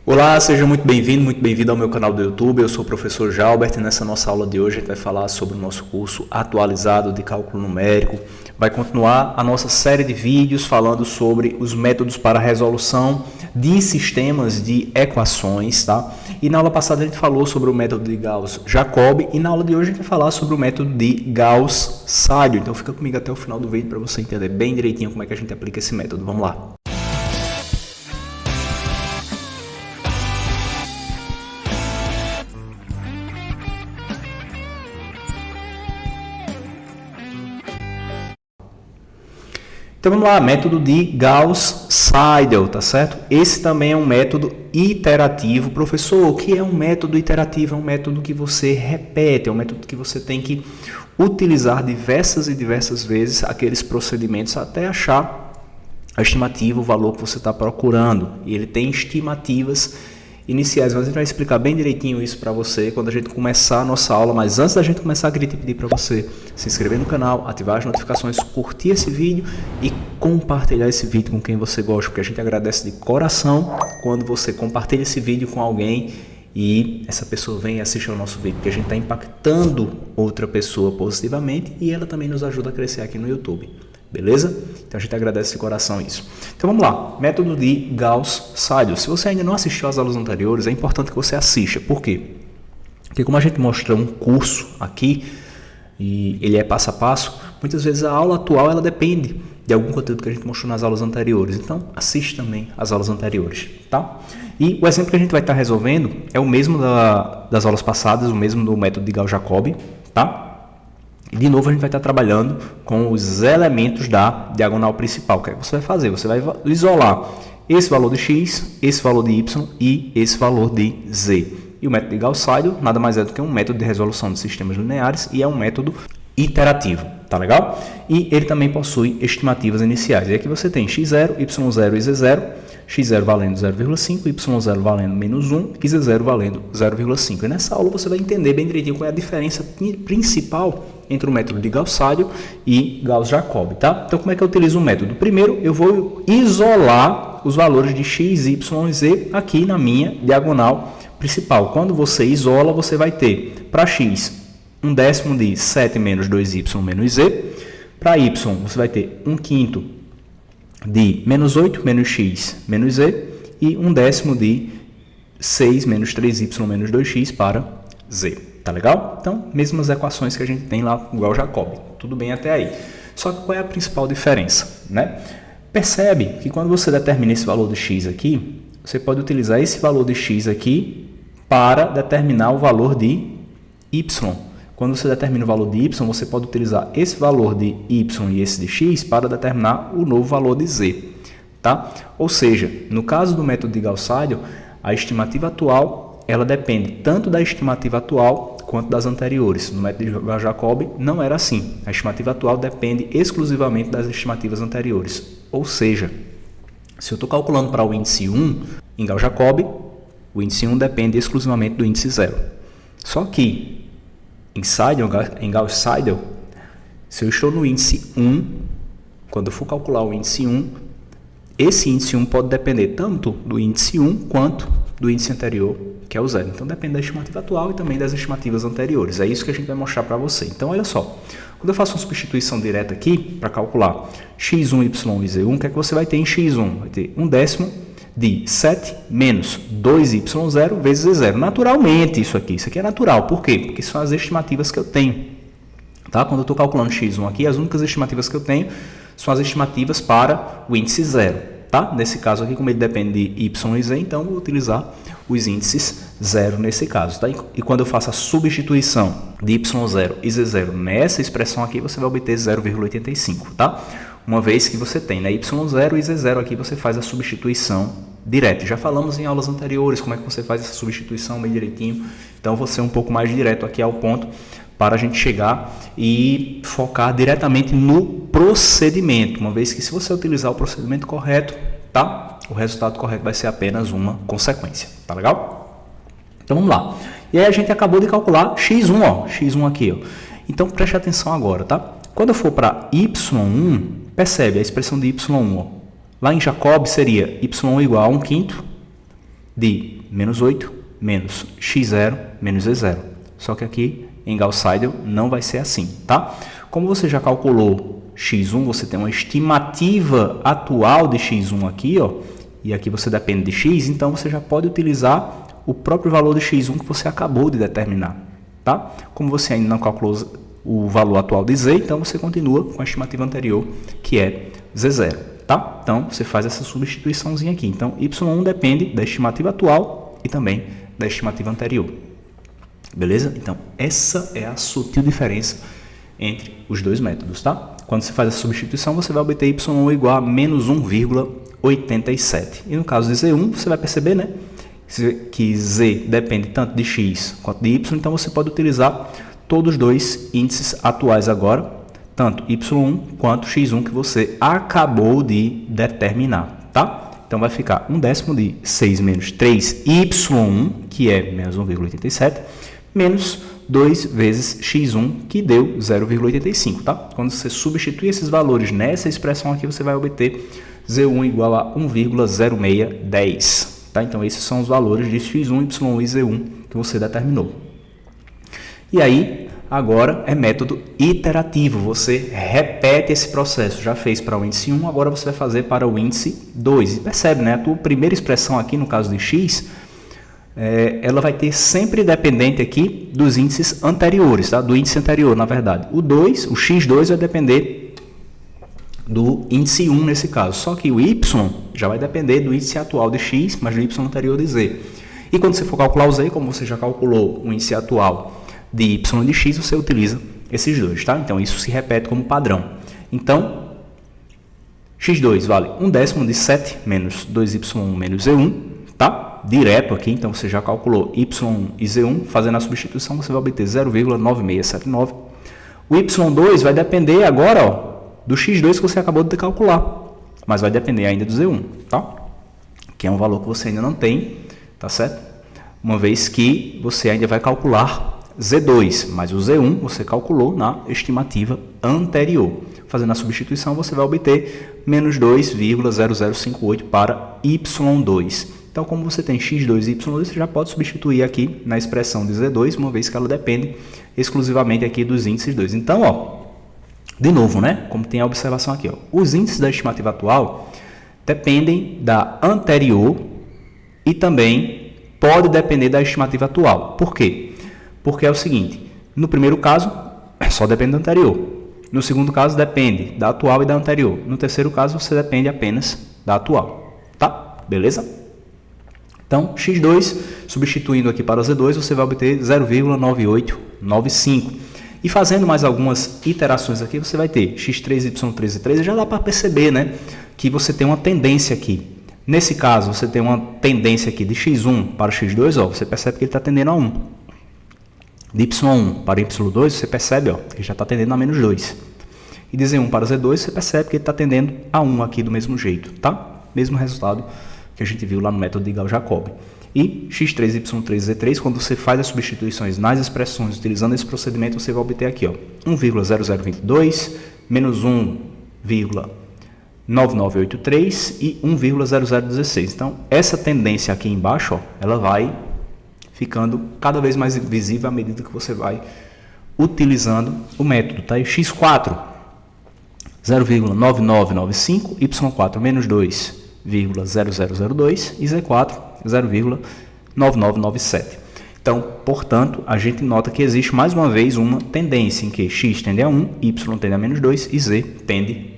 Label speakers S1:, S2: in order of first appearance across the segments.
S1: Olá, seja muito bem-vindo ao meu canal do YouTube. Eu sou o professor Jalbert e nessa nossa aula de hoje a gente vai falar sobre o nosso curso atualizado de cálculo numérico. Vai continuar a nossa série de vídeos falando sobre os métodos para resolução de sistemas de equações, tá? E na aula passada a gente falou sobre o método de Gauss-Jacobi e na aula de hoje a gente vai falar sobre o método de Gauss-Seidel. Então fica comigo até o final do vídeo para você entender bem direitinho como é que a gente aplica esse método. Vamos lá. Então vamos lá, método de Gauss-Seidel, tá certo? Esse também é um método iterativo. Professor, o que é um método iterativo? É um método que você repete, é um método que você tem que utilizar diversas e diversas vezes aqueles procedimentos até achar a estimativa, o valor que você está procurando. E ele tem estimativas iniciais, mas a gente vai explicar bem direitinho isso para você quando a gente começar a nossa aula. Mas antes da gente começar, eu queria te pedir para você se inscrever no canal, ativar as notificações, curtir esse vídeo e compartilhar esse vídeo com quem você gosta, porque a gente agradece de coração quando você compartilha esse vídeo com alguém e essa pessoa vem e assiste ao nosso vídeo, porque a gente está impactando outra pessoa positivamente e ela também nos ajuda a crescer aqui no YouTube. Beleza? Então a gente agradece de coração isso. Então vamos lá, método de Gauss-Seidel. Se você ainda não assistiu às aulas anteriores, é importante que você assista. Por quê? Porque como a gente mostra um curso aqui, e ele é passo a passo, muitas vezes a aula atual ela depende de algum conteúdo que a gente mostrou nas aulas anteriores. Então assiste também às aulas anteriores, tá? E o exemplo que a gente vai estar resolvendo é o mesmo das aulas passadas, o mesmo do método de Gauss-Jacobi, tá? De novo, a gente vai estar trabalhando com os elementos da diagonal principal. O que é que você vai fazer? Você vai isolar esse valor de x, esse valor de y e esse valor de z. E o método de Gauss-Seidel nada mais é do que um método de resolução de sistemas lineares e é um método iterativo, tá legal? E ele também possui estimativas iniciais. E aqui você tem x0, y0 e z0, x0 valendo 0,5, y0 valendo menos 1 e z0 valendo 0,5. E nessa aula você vai entender bem direitinho qual é a diferença principal entre o método de Gauss-Seidel e Gauss-Jacobi, tá? Então como é que eu utilizo o método? Primeiro eu vou isolar os valores de x, y e z aqui na minha diagonal principal. Quando você isola, você vai ter para x 1/10 de 7 menos 2y menos z. Para y, você vai ter 1/5 de menos 8 menos x menos z. E 1/10 de 6 menos 3y menos 2x para z. Tá legal? Então, mesmas equações que a gente tem lá no Gauss-Jacobi. Tudo bem até aí. Só que qual é a principal diferença, né? Percebe que quando você determina esse valor de x aqui, você pode utilizar esse valor de x aqui para determinar o valor de y. Quando você determina o valor de y, você pode utilizar esse valor de y e esse de x para determinar o novo valor de z. Tá? Ou seja, no caso do método de Gauss-Seidel, a estimativa atual ela depende tanto da estimativa atual quanto das anteriores. No método de Gauss-Jacobi não era assim. A estimativa atual depende exclusivamente das estimativas anteriores. Ou seja, se eu estou calculando para o índice 1 em Gauss-Jacobi, o índice 1 depende exclusivamente do índice 0. Só que em Gauss-Seidel, se eu estou no índice 1, quando eu for calcular o índice 1, esse índice 1 pode depender tanto do índice 1 quanto do índice anterior, que é o 0. Então depende da estimativa atual e também das estimativas anteriores. É isso que a gente vai mostrar para você. Então olha só, quando eu faço uma substituição direta aqui para calcular x1, y e z1, o que é que você vai ter em x1? Vai ter 1/10 de 7 menos 2y0 vezes z0. Naturalmente isso aqui é natural. Por quê? Porque são as estimativas que eu tenho. Tá? Quando eu estou calculando x1 aqui, as únicas estimativas que eu tenho são as estimativas para o índice 0. Tá? Nesse caso aqui, como ele depende de y e z, então eu vou utilizar os índices 0 nesse caso. Tá? E quando eu faço a substituição de y0 e z0 nessa expressão aqui, você vai obter 0,85. Tá? Uma vez que você tem, né, y0 e z0 aqui, você faz a substituição direta. Já falamos em aulas anteriores como é que você faz essa substituição bem direitinho. Então, vou ser um pouco mais direto aqui ao ponto para a gente chegar e focar diretamente no procedimento. Uma vez que se você utilizar o procedimento correto, tá? O resultado correto vai ser apenas uma consequência. Tá legal? Então, vamos lá. E aí, a gente acabou de calcular x1, ó. x1 aqui, ó. Então, preste atenção agora, tá? Quando eu for para y1, percebe a expressão de y1, ó. Lá em Jacobi seria y1 igual a 1/5 de menos 8 menos x0 menos z0. Só que aqui em Gauss-Seidel não vai ser assim, tá? Como você já calculou x1, você tem uma estimativa atual de x1 aqui, ó, e aqui você depende de x, então você já pode utilizar o próprio valor de x1 que você acabou de determinar, tá? Como você ainda não calculou o valor atual de z, então você continua com a estimativa anterior, que é z0, tá? Então, você faz essa substituiçãozinha aqui. Então, y1 depende da estimativa atual e também da estimativa anterior. Beleza? Então, essa é a sutil diferença entre os dois métodos, tá? Quando você faz a substituição, você vai obter y1 igual a menos 1,87. E no caso de z1, você vai perceber, né, que z depende tanto de x quanto de y, então você pode utilizar todos os dois índices atuais agora, tanto y1 quanto x1 que você acabou de determinar, tá? Então vai ficar 1/10 de 6 menos 3y1, que é menos 1,87, menos 2 vezes x1, que deu 0,85, tá? Quando você substitui esses valores nessa expressão aqui, você vai obter z1 igual a 1,0610. Tá? Então, esses são os valores de x1, y1 e z1 que você determinou. E aí, agora é método iterativo. Você repete esse processo. Já fez para o índice 1, agora você vai fazer para o índice 2. E percebe, né? A tua primeira expressão aqui, no caso de x, ela vai ter sempre dependente aqui dos índices anteriores, tá? Do índice anterior, na verdade. O x2 vai depender do índice 1 nesse caso, só que o y já vai depender do índice atual de x, mas do y anterior de z. E quando você for calcular o z, como você já calculou o índice atual de y e de x, você utiliza esses dois, tá? Então isso se repete como padrão. Então, x2 vale 1/10 de 7 menos 2y1 menos z1, tá? Direto aqui, então você já calculou y1 e z1, fazendo a substituição você vai obter 0,9679. O y2 vai depender agora, ó, do x2 que você acabou de calcular, mas vai depender ainda do z1, tá? Que é um valor que você ainda não tem, tá certo? Uma vez que você ainda vai calcular z2, mas o z1 você calculou na estimativa anterior. Fazendo a substituição, você vai obter menos 2,0058 para y2. Então, como você tem x2 e y2, você já pode substituir aqui na expressão de z2, uma vez que ela depende exclusivamente aqui dos índices 2. Então, ó, de novo, né? Como tem a observação aqui, ó, os índices da estimativa atual dependem da anterior e também pode depender da estimativa atual. Por quê? Porque é o seguinte, no primeiro caso, só depende da anterior. No segundo caso, depende da atual e da anterior. No terceiro caso, você depende apenas da atual. Tá? Beleza? Então, x2, substituindo aqui para z2, você vai obter 0,9895. E fazendo mais algumas iterações aqui, você vai ter x3, y3 e 3. Já dá para perceber, né, que você tem uma tendência aqui. Nesse caso, você tem uma tendência aqui de x1 para x2, ó, você percebe que ele está tendendo a 1. De y1 para y2, você percebe, ó, que ele já está tendendo a menos 2. E de z1 para z2, você percebe que ele está tendendo a 1 aqui do mesmo jeito, tá? Mesmo resultado que a gente viu lá no método de Gauss-Jacobi. E x3, y3 e z3, quando você faz as substituições nas expressões utilizando esse procedimento, você vai obter aqui, ó, 1,0022 menos 1,9983 e 1,0016. Então, essa tendência aqui embaixo, ó, ela vai ficando cada vez mais visível à medida que você vai utilizando o método, tá? E x4, 0,9995, y4 menos 2,0002 e z4, 0,9997. Então, portanto, a gente nota que existe mais uma vez uma tendência em que x tende a 1, y tende a menos 2 e z tende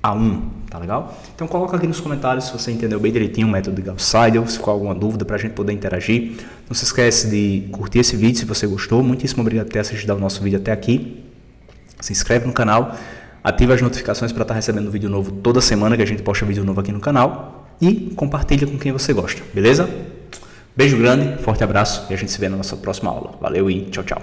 S1: a 1. Tá legal? Então, coloca aqui nos comentários se você entendeu bem direitinho o método de Gauss-Seidel, se ficou alguma dúvida para a gente poder interagir. Não se esquece de curtir esse vídeo se você gostou. Muitíssimo obrigado por ter assistido ao nosso vídeo até aqui. Se inscreve no canal, ativa as notificações para estar recebendo vídeo novo toda semana, que a gente posta vídeo novo aqui no canal. E compartilha com quem você gosta, beleza? Beijo grande, forte abraço e a gente se vê na nossa próxima aula. Valeu e tchau, tchau.